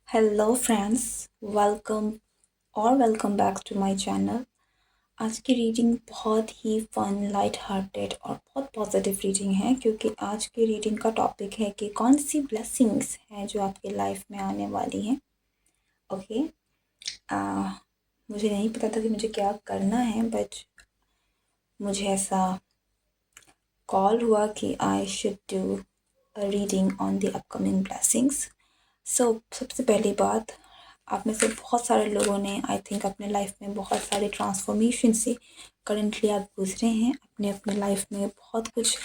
Hello friends, welcome welcome back to my channel. आज की reading बहुत ही फन, लाइट हार्टेड और बहुत पॉजिटिव रीडिंग है, क्योंकि आज की रीडिंग का टॉपिक है कि कौन सी ब्लेसिंग्स हैं जो आपके लाइफ में आने वाली हैं। ओके। मुझे नहीं पता था कि मुझे क्या करना है, बट मुझे ऐसा कॉल हुआ कि I should do a reading on the upcoming blessings. सबसे पहली बात, आप में से बहुत सारे लोगों ने आई थिंक अपने लाइफ में बहुत सारे ट्रांसफॉर्मेशन से करंटली आप गुजरे हैं। अपने अपने लाइफ में बहुत कुछ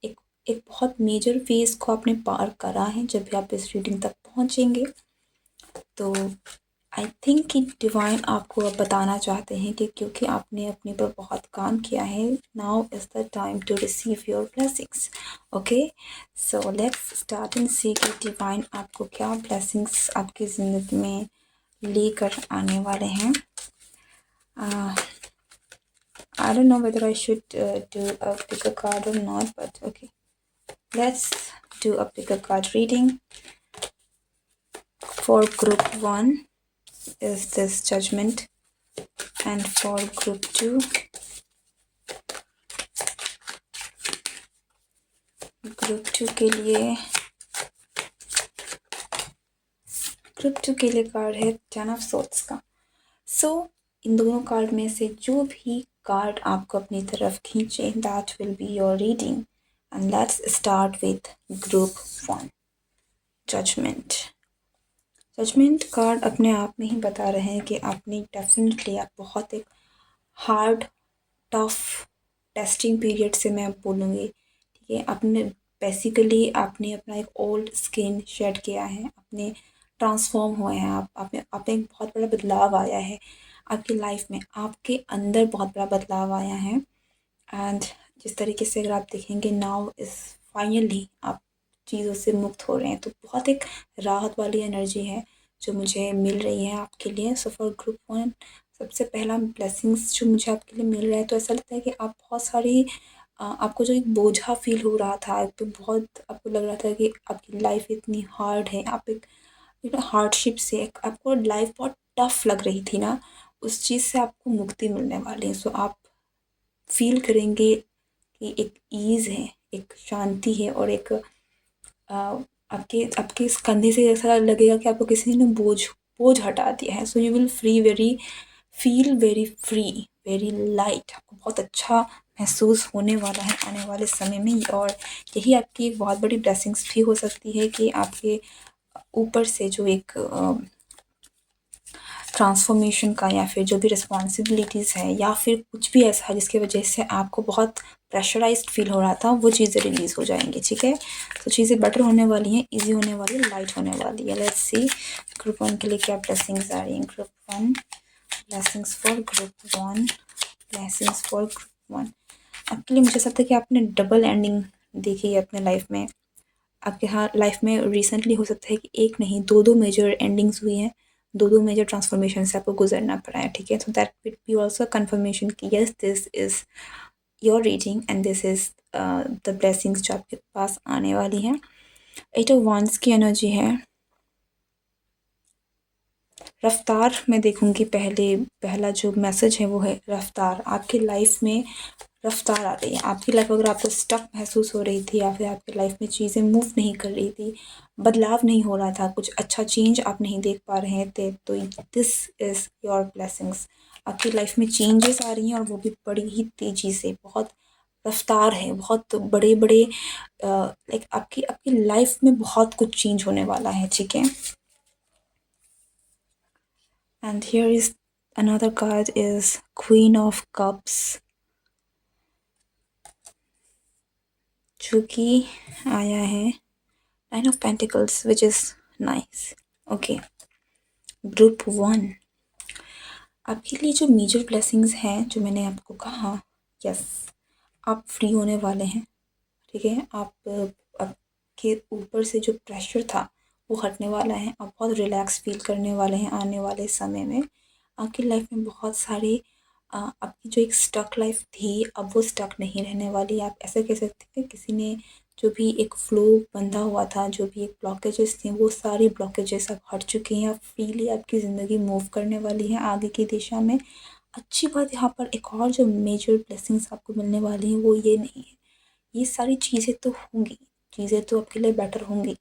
एक एक बहुत मेजर फेज़ को आपने पार करा है। जब भी आप इस रीडिंग तक पहुंचेंगे तो आई थिंक कि डिवाइन आपको अब बताना चाहते हैं कि क्योंकि आपने अपने पर बहुत काम किया है, now is the time to receive your blessings. Okay, so let's start and see कि डिवाइन आपको क्या ब्लेसिंग्स आपकी ज़िंदगी में लेकर आने वाले हैं। I don't know whether I should do a pick a card or not, but okay, let's do a pick a card reading. For group 1 is this Judgment, and for group 2 के लिए card है ten of swords का। इन दोनों card में से जो भी card आपको अपनी तरफ खींचे, that will be your reading. And let's start with group 1, judgement card अपने आप में ही बता रहे हैं कि आपने डेफिनेटली आप बहुत एक हार्ड टफ टेस्टिंग पीरियड से मैं बोलूँगी, ठीक है। आपने बेसिकली आपने अपना एक ओल्ड स्किन शेड किया है, आपने ट्रांसफॉर्म हुए हैं, आप एक बहुत बड़ा बदलाव आया है आपकी लाइफ में, आपके अंदर बहुत बड़ा बदलाव आया है। एंड जिस तरीके से अगर आप देखेंगे, नाउ इस फाइनली आप चीज़ों से मुक्त हो रहे हैं, तो बहुत एक राहत वाली एनर्जी है जो मुझे मिल रही है आपके लिए। सो फॉर ग्रुप 1, सबसे पहला ब्लेसिंग्स जो मुझे आपके लिए मिल रहा है, तो ऐसा लगता है कि आप बहुत सारी आपको जो एक बोझा फील हो रहा था, तो बहुत आपको लग रहा था कि आपकी लाइफ इतनी हार्ड है, आप एक हार्डशिप से आपको लाइफ बहुत टफ लग रही थी ना, उस चीज़ से आपको मुक्ति मिलने वाली है। सो आप फील करेंगे कि एक ईज़ है, एक शांति है, और एक आपके आपके इस कंधे से ऐसा लगेगा कि आपको किसी ने बोझ हटा दिया है। So you will feel very free, very light. आपको बहुत अच्छा महसूस होने वाला है आने वाले समय में, और यही आपकी एक बहुत बड़ी ब्लेसिंग्स भी हो सकती है कि आपके ऊपर से जो एक ट्रांसफॉर्मेशन का, या फिर जो भी रिस्पॉन्सिबिलिटीज़ है, या फिर कुछ भी ऐसा है जिसकी वजह से आपको बहुत प्रेशराइज्ड फील हो रहा था, वो चीज़ें रिलीज़ हो जाएंगी, ठीक है। तो चीज़ें बेटर होने वाली हैं, इजी होने वाली है, लाइट होने वाली है। लेट्स सी ग्रुप 1 के लिए क्या ब्लेसिंग्स आ रही हैं। Group 1 blessings for group 1, blessings for group 1। आपके लिए मुझे ऐसा था कि आपने डबल एंडिंग देखी है अपने लाइफ में। आपके लाइफ में रिसेंटली हो सकता है कि एक नहीं, दो मेजर एंडिंग्स हुई हैं, दो मेजर ट्रांसफॉर्मेशन से आपको गुजरना पड़ा है, ठीक है। So that will be also confirmation कि yes, this is your reading and this is the blessings जो आपके पास आने वाली हैं। 8 ऑफ वांड्स की एनर्जी है। रफ्तार मैं देखूंगी, पहला जो मैसेज है वो है रफ्तार। आपकी लाइफ में रफ्तार आ रही है। आपकी लाइफ अगर आपको स्टक महसूस हो रही थी, या फिर आपकी लाइफ में चीज़ें मूव नहीं कर रही थी, बदलाव नहीं हो रहा था, कुछ अच्छा चेंज आप नहीं देख पा रहे थे, तो दिस इज़ योर ब्लेसिंग्स। आपकी लाइफ में चेंजेस आ रही हैं, और वो भी बड़ी ही तेज़ी से, बहुत रफ्तार है, बहुत बड़े बड़े लाइक आपकी आपकी लाइफ में बहुत कुछ चेंज होने वाला है, ठीक है। And here is another card is Queen of Cups, जो कि आया है Nine of Pentacles, which is nice. Okay, Group 1, आपके लिए जो मेजर ब्लेसिंग्स हैं, जो मैंने आपको कहा, यस, आप फ्री होने वाले हैं, ठीक है। आपके ऊपर से जो प्रेशर था वो हटने वाला है। आप बहुत रिलैक्स फील करने वाले हैं आने वाले समय में। आपकी लाइफ में बहुत सारे आपकी जो एक स्टक लाइफ थी, अब वो स्टक नहीं रहने वाली। आप ऐसे कह सकते हैं किसी ने जो भी एक फ्लो बंधा हुआ था, जो भी एक ब्लॉकेजेस थे, वो सारी ब्लॉकेजेस अब हट चुकी हैं। अब फ्रीली आपकी ज़िंदगी मूव करने वाली है आगे की दिशा में। अच्छी बात यहाँ पर एक और जो मेजर ब्लेसिंग्स आपको मिलने वाली हैं वो ये नहीं है, ये सारी चीज़ें तो होंगी, चीज़ें तो आपके लिए बेटर होंगी,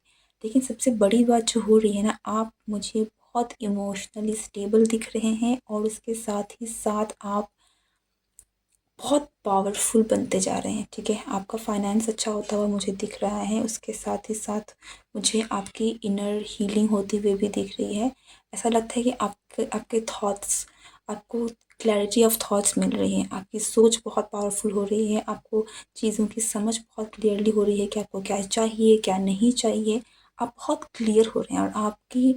लेकिन सबसे बड़ी बात जो हो रही है ना, आप मुझे बहुत इमोशनली स्टेबल दिख रहे हैं और उसके साथ ही साथ आप बहुत पावरफुल बनते जा रहे हैं, ठीक है? आपका फाइनेंस अच्छा होता हुआ मुझे दिख रहा है, उसके साथ ही साथ मुझे आपकी इनर हीलिंग होती हुई भी दिख रही है। ऐसा लगता है कि आपके आपके थॉट्स, आपको क्लैरिटी ऑफ थॉट्स मिल रही है, आपकी सोच बहुत पावरफुल हो रही है, आपको चीज़ों की समझ बहुत क्लियरली हो रही है कि आपको क्या चाहिए, क्या नहीं चाहिए। आप बहुत क्लियर हो रहे हैं और आपकी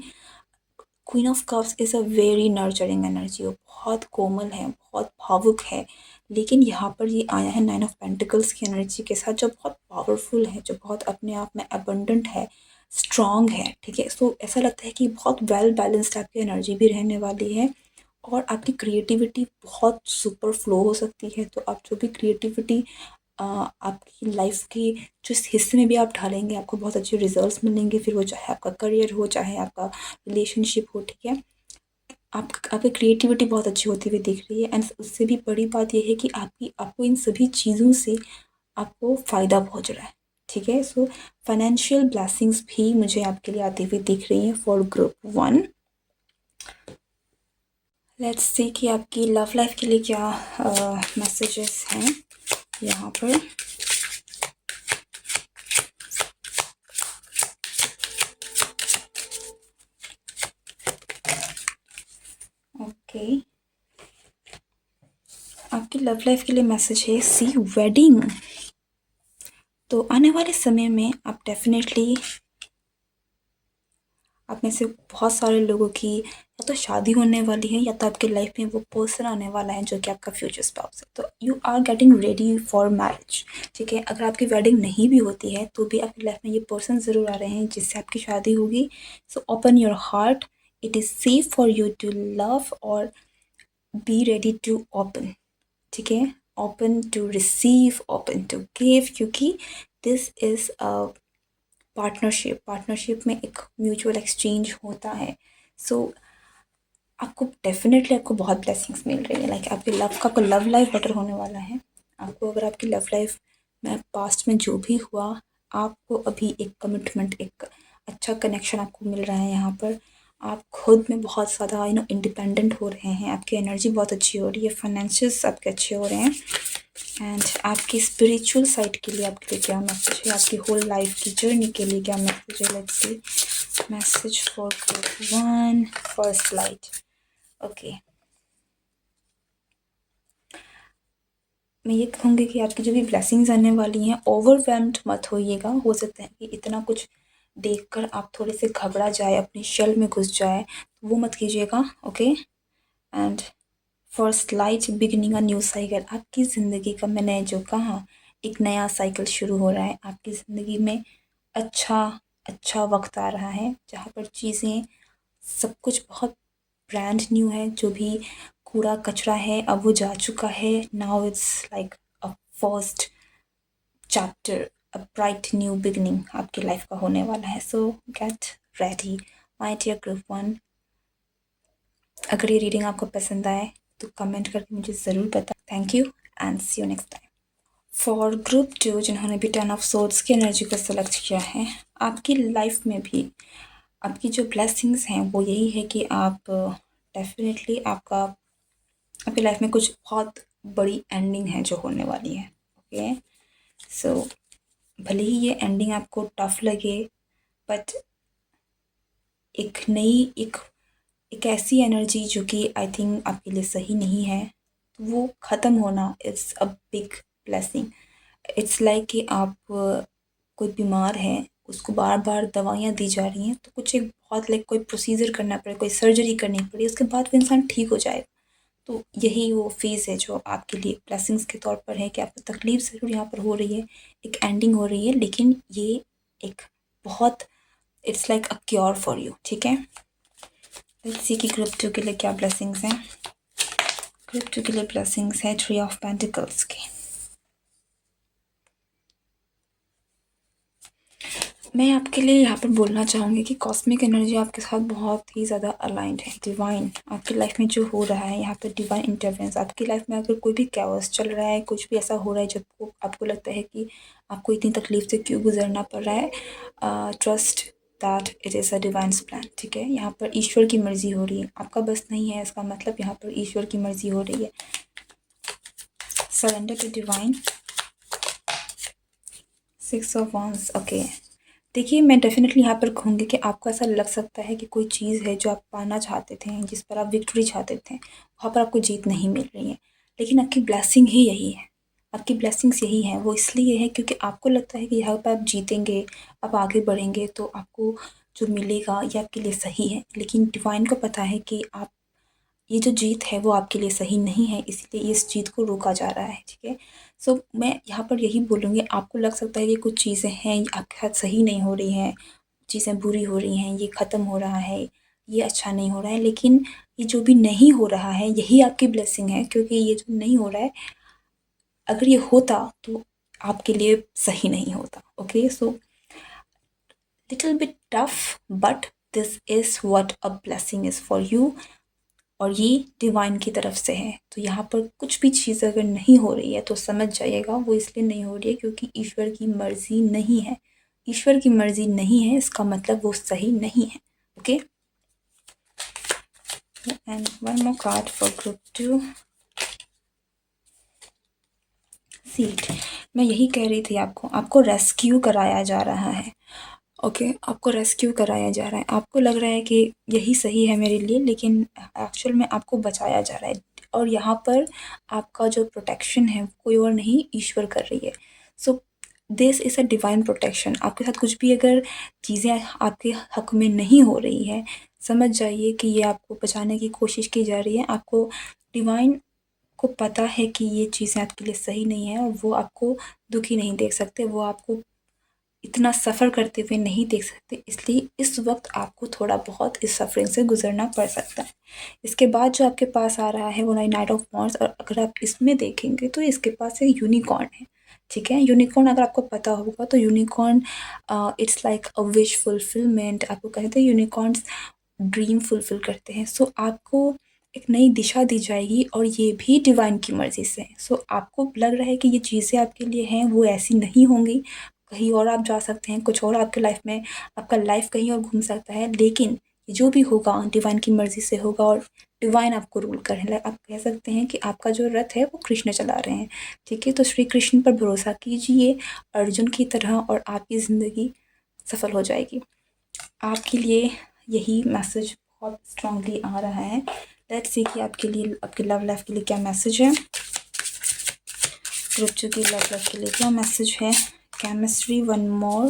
queen of cups is a very nurturing energy, वो बहुत कोमल है, बहुत भावुक है, लेकिन यहाँ पर ये आया है नाइन ऑफ पेंटिकल्स की एनर्जी के साथ, जो बहुत पावरफुल है, जो बहुत अपने आप में अबंडेंट है, स्ट्रॉन्ग है, ठीक है? सो ऐसा लगता है कि बहुत वेल बैलेंस्ड आपकी एनर्जी भी रहने वाली है और आपकी क्रिएटिविटी बहुत सुपर फ्लो हो सकती है। तो आप जो भी क्रिएटिविटी आपकी लाइफ के जिस हिस्से में भी आप ढालेंगे, आपको बहुत अच्छे रिजल्ट्स मिलेंगे, फिर वो चाहे आपका करियर हो, चाहे आपका रिलेशनशिप हो, ठीक है? आप आपकी क्रिएटिविटी बहुत अच्छी होती हुई दिख रही है एंड उससे भी बड़ी बात ये है कि आपको इन सभी चीज़ों से आपको फ़ायदा पहुंच रहा है, ठीक है? सो फाइनेंशियल ब्लेसिंग्स भी मुझे आपके लिए आती हुई दिख रही हैं फॉर ग्रुप 1। लेट्स सी कि आपकी लव लाइफ के लिए क्या मैसेजेस हैं यहाँ पर। ओके, आपकी लव लाइफ के लिए मैसेज है सी वेडिंग। तो आने वाले समय में आप डेफिनेटली, आप में से बहुत सारे लोगों की या तो शादी होने वाली है या तो आपके लाइफ में वो पर्सन आने वाला है जो कि आपका फ्यूचर स्पाउस है। तो you are getting ready for marriage, ठीक है? अगर आपकी वेडिंग नहीं भी होती है तो भी आपकी लाइफ में ये पर्सन ज़रूर आ रहे हैं जिससे आपकी शादी होगी। So open your heart, it is safe for you to love और बी रेडी टू ओपन, ठीक है? Open to receive, open to give, क्योंकि दिस इज़ अ पार्टनरशिप में एक म्यूचुअल एक्सचेंज होता है। सो आपको डेफिनेटली आपको बहुत ब्लेसिंग्स मिल रही है, लाइक आपकी लव लाइफ बेटर होने वाला है। आपको अगर आपकी लव लाइफ में पास्ट में जो भी हुआ, आपको अभी एक कमिटमेंट, एक अच्छा कनेक्शन आपको मिल रहा है यहाँ पर। आप खुद में बहुत ज़्यादा इंडिपेंडेंट हो रहे हैं, आपकी एनर्जी बहुत अच्छी हो रही है, फाइनेंशियल्स आपके अच्छे हो रहे हैं एंड आपकी स्पिरिचुअल साइड के लिए आपके लिए क्या मैसेज है, आपकी होल लाइफ की जर्नी के लिए क्या मैसेज है। Let's see message for group 1 first light. Okay, मैं ये कहूँगी कि आपकी जो भी ब्लेसिंग्स आने वाली हैं, ओवरवेल्म्ड मत होइएगा। हो सकता है कि इतना कुछ देखकर आप थोड़े से घबरा जाए, अपनी शेल में घुस जाए, तो वो मत कीजिएगा, okay? And first light beginning a new cycle, आपकी ज़िंदगी का मैंने जो कहा, एक नया साइकिल शुरू हो रहा है आपकी ज़िंदगी में। अच्छा अच्छा वक्त आ रहा है जहाँ पर चीज़ें, सब कुछ बहुत ब्रांड न्यू है। जो भी कूड़ा कचरा है अब वो जा चुका है। Now it's like a first chapter, a bright new beginning आपकी लाइफ का होने वाला है। So get ready my dear group 1। अगर ये रीडिंग आपको पसंद आए तो कमेंट करके मुझे ज़रूर बताएं। Thank you and see you next time. For group 2 जिन्होंने भी 10 ऑफ सोर्ड्स की एनर्जी को सेलेक्ट किया है, आपकी लाइफ में भी आपकी जो ब्लेसिंग्स हैं वो यही है कि आप डेफिनेटली आपकी लाइफ में कुछ बहुत बड़ी एंडिंग है जो होने वाली है, ओके? सो भले ही ये एंडिंग आपको टफ लगे, बट एक नई एक एक ऐसी एनर्जी जो कि आई थिंक आपके लिए सही नहीं है, वो ख़त्म होना it's a big blessing. It's like कि आप कोई बीमार है, उसको बार बार दवाइयाँ दी जा रही हैं, तो कुछ एक बहुत लाइक कोई प्रोसीजर करना पड़े, कोई सर्जरी करनी पड़ी, उसके बाद वो इंसान ठीक हो जाएगा। तो यही वो फेज़ है जो आपके लिए ब्लेसिंग्स के तौर पर है कि आपको तकलीफ ज़रूर यहाँ पर हो रही है, एक एंडिंग हो रही है, लेकिन ये एक बहुत, it's like a cure for you, ठीक है? लेट्स सी कि ग्रुप 2 के लिए क्या ब्लेसिंग्स हैं। ग्रुप 2 के लिए ब्लेसिंग्स है 3 ऑफ पेंटिकल्स की। मैं आपके लिए यहाँ पर बोलना चाहूँगी कि कॉस्मिक एनर्जी आपके साथ बहुत ही ज़्यादा अलाइंड है। डिवाइन आपकी लाइफ में जो हो रहा है यहाँ पर डिवाइन इंटरवेंस आपकी लाइफ में अगर कोई भी कैओस चल रहा है, कुछ भी ऐसा हो रहा है जब आपको लगता है कि आपको इतनी तकलीफ से क्यों गुजरना पड़ रहा है, trust that it is a divine's plan. ठीक है, यहाँ पर ईश्वर की मर्जी हो रही है, आपका बस नहीं है, इसका मतलब यहाँ पर ईश्वर की मर्जी हो रही है। Surrender to divine, 6 of wands. Okay, देखिए मैं डेफिनेटली यहाँ पर कहूँगी कि आपको ऐसा लग सकता है कि कोई चीज़ है जो आप पाना चाहते थे, जिस पर आप विक्ट्री चाहते थे, वहाँ पर आपको जीत नहीं मिल रही है, लेकिन आपकी ब्लेसिंग ही यही है। आपकी ब्लेसिंग्स यही है, वो इसलिए है क्योंकि आपको लगता है कि यहाँ पर आप जीतेंगे, आप आगे बढ़ेंगे तो आपको जो मिलेगा ये आपके लिए सही है, लेकिन डिवाइन को पता है कि आप ये जो जीत है वो आपके लिए सही नहीं है, इसलिए इस जीत को रोका जा रहा है। ठीक है, सो मैं यहाँ पर यही बोलूँगी, आपको लग सकता है कि कुछ चीज़ें हैं आपके साथ सही नहीं हो रही हैं, चीज़ें बुरी हो रही हैं, ये ख़त्म हो रहा है, ये अच्छा नहीं हो रहा है, लेकिन ये जो भी नहीं हो रहा है यही आपकी ब्लेसिंग है, क्योंकि ये जो नहीं हो रहा है अगर ये होता तो आपके लिए सही नहीं होता। Okay, so little bit tough but this is what a blessing is for you, और ये डिवाइन की तरफ से है। तो यहाँ पर कुछ भी चीज़ अगर नहीं हो रही है तो समझ जाइएगा वो इसलिए नहीं हो रही है क्योंकि ईश्वर की मर्ज़ी नहीं है। ईश्वर की मर्ज़ी नहीं है इसका मतलब वो सही नहीं है। Okay, and one more card for group 2। Seat, मैं यही कह रही थी आपको, आपको रेस्क्यू कराया जा रहा है। ओके, आपको रेस्क्यू कराया जा रहा है, आपको लग रहा है कि यही सही है मेरे लिए, लेकिन एक्चुअल में आपको बचाया जा रहा है, और यहाँ पर आपका जो प्रोटेक्शन है कोई और नहीं ईश्वर कर रही है। So this is a divine protection. आपके साथ कुछ भी अगर चीज़ें आपके हक में नहीं हो रही है, समझ जाइए कि ये आपको बचाने की कोशिश की जा रही है। आपको डिवाइन को पता है कि ये चीज़ें आपके लिए सही नहीं है, और वो आपको दुखी नहीं देख सकते, वो आपको इतना सफ़र करते हुए नहीं देख सकते, इसलिए इस वक्त आपको थोड़ा बहुत इस सफ़रिंग से गुजरना पड़ सकता है। इसके बाद जो आपके पास आ रहा है वो नाइट ऑफ वॉन्ड्स, और अगर आप इसमें देखेंगे तो इसके पास एक यूनिकॉर्न है। ठीक है, यूनिकॉर्न अगर आपको पता होगा तो unicorn it's like a wish fulfilment. आपको कहते हैं यूनिकॉर्न्स ड्रीम फुलफिल करते हैं। सो आपको एक नई दिशा दी जाएगी, और ये भी डिवाइन की मर्ज़ी से है। सो आपको लग रहा है कि ये चीज़ें आपके लिए हैं वो ऐसी नहीं होंगी, कहीं और आप जा सकते हैं, कुछ और आपके लाइफ में, आपका लाइफ कहीं और घूम सकता है, लेकिन जो भी होगा डिवाइन की मर्ज़ी से होगा, और डिवाइन आपको रूल कर रहे हैं। आप कह सकते हैं कि आपका जो रथ है वो कृष्ण चला रहे हैं। ठीक है, तो श्री कृष्ण पर भरोसा कीजिए अर्जुन की तरह, और आपकी ज़िंदगी सफल हो जाएगी। आपके लिए यही मैसेज बहुत स्ट्रांगली आ रहा है। लेट्स सी कि आपके लिए, आपके लव लाइफ के लिए क्या मैसेज है। ग्रुप 2 की लव लाइफ के लिए क्या मैसेज है। Chemistry, one more,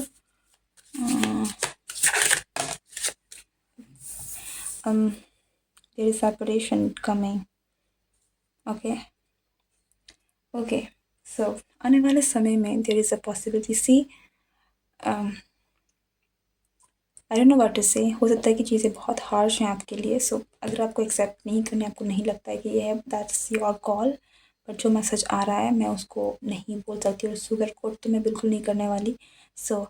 there is separation coming. Okay okay, so आने वाले समय में there is a possibility, see I don't know what to say. हो सकता है कि चीज़ें बहुत हार्श हैं आपके लिए, सो अगर आपको एक्सेप्ट नहीं करनी, आपको नहीं लगता है कि ये है, दैट्स योर कॉल। बट जो मैसेज आ रहा है मैं उसको नहीं बोल सकती, और शुगर कोट तो मैं बिल्कुल नहीं करने वाली। सो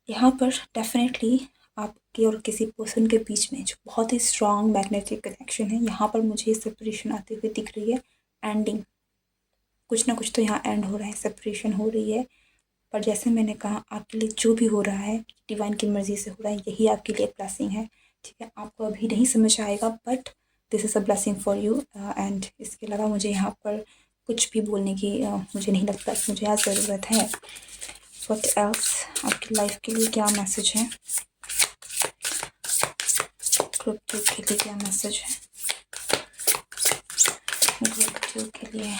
यहाँ पर डेफिनेटली आपके और किसी पर्सन के बीच में जो बहुत ही स्ट्रॉन्ग मैग्नेटिक कनेक्शन है, यहाँ पर मुझे सेपरेशन आती हुई दिख रही है। एंडिंग, कुछ ना कुछ तो यहाँ एंड हो रहा है, सेपरेशन हो रही है। पर जैसे मैंने कहा, आपके लिए जो भी हो रहा है डिवाइन की मर्ज़ी से हो रहा है, यही आपके लिए ब्लेसिंग है। ठीक है, आपको अभी नहीं समझ आएगा, but this is a blessing for you. And इसके अलावा मुझे यहाँ पर कुछ भी बोलने की मुझे नहीं लगता कि मुझे आज ज़रूरत है। व्हाट एल्स, आपकी लाइफ के लिए क्या मैसेज है। ग्रुप 2 के लिए क्या मैसेज है। ग्रुप 2 के लिए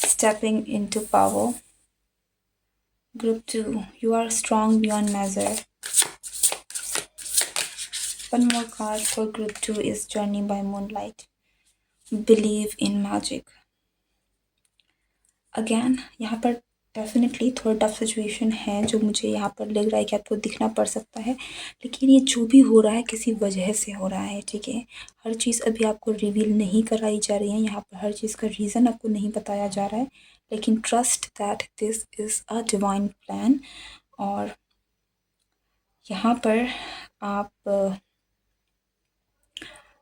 stepping into power. Group 2, you are strong beyond measure. One more card for Group 2 is Journey by Moonlight. Believe in magic. Again, यहाँ पर डेफिनेटली थोड़ा टफ सिचुएशन है, जो मुझे यहाँ पर लग रहा है कि आपको दिखना पड़ सकता है, लेकिन ये जो भी हो रहा है किसी वजह से हो रहा है। ठीक है, हर चीज़ अभी आपको रिवील नहीं कराई जा रही है, यहाँ पर हर चीज़ का रीज़न आपको नहीं बताया जा रहा है, लेकिन trust that this is a divine plan. और यहाँ पर आप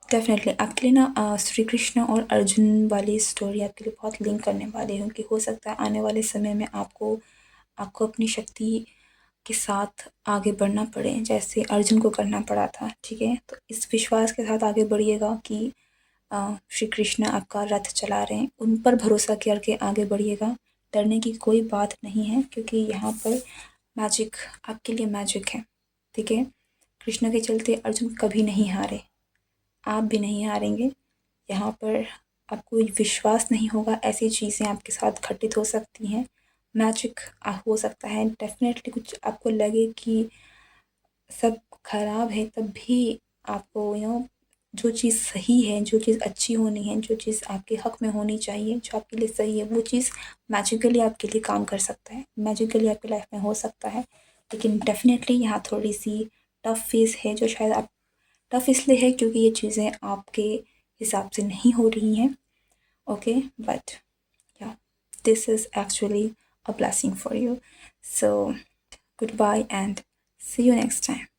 डेफिनेटली आपके लिए ना श्री कृष्ण और अर्जुन वाली स्टोरी आपके लिए बहुत लिंक करने वाली हूँ कि हो सकता है आने वाले समय में आपको आपको अपनी शक्ति के साथ आगे बढ़ना पड़े जैसे अर्जुन को करना पड़ा था, ठीक है? तो इस विश्वास के साथ आगे बढ़िएगा कि श्री कृष्ण आपका रथ चला रहे हैं, उन पर भरोसा करके आगे बढ़िएगा। डरने की कोई बात नहीं है क्योंकि यहाँ पर मैजिक आपके लिए मैजिक है, ठीक है? कृष्ण के चलते अर्जुन कभी नहीं हारे, आप भी नहीं हारेंगे। यहाँ पर आपको विश्वास नहीं होगा, ऐसी चीज़ें आपके साथ घटित हो सकती हैं। मैजिक हो सकता है, डेफ़िनेटली कुछ आपको लगे कि सब खराब है तब भी आपको जो चीज़ सही है, जो चीज़ अच्छी होनी है, जो चीज़ आपके हक में होनी चाहिए, जो आपके लिए सही है, वो चीज़ मैजिकली आपके लिए काम कर सकता है, मैजिकली आपकी लाइफ में हो सकता है। लेकिन डेफ़िनेटली यहाँ थोड़ी-सी टफ़ फ़ेज़ है जो शायद आप टफ़ इसलिए है क्योंकि ये चीज़ें आपके हिसाब से नहीं हो रही हैं, ओके? बट या this is actually a blessing for you. So goodbye and see you next time.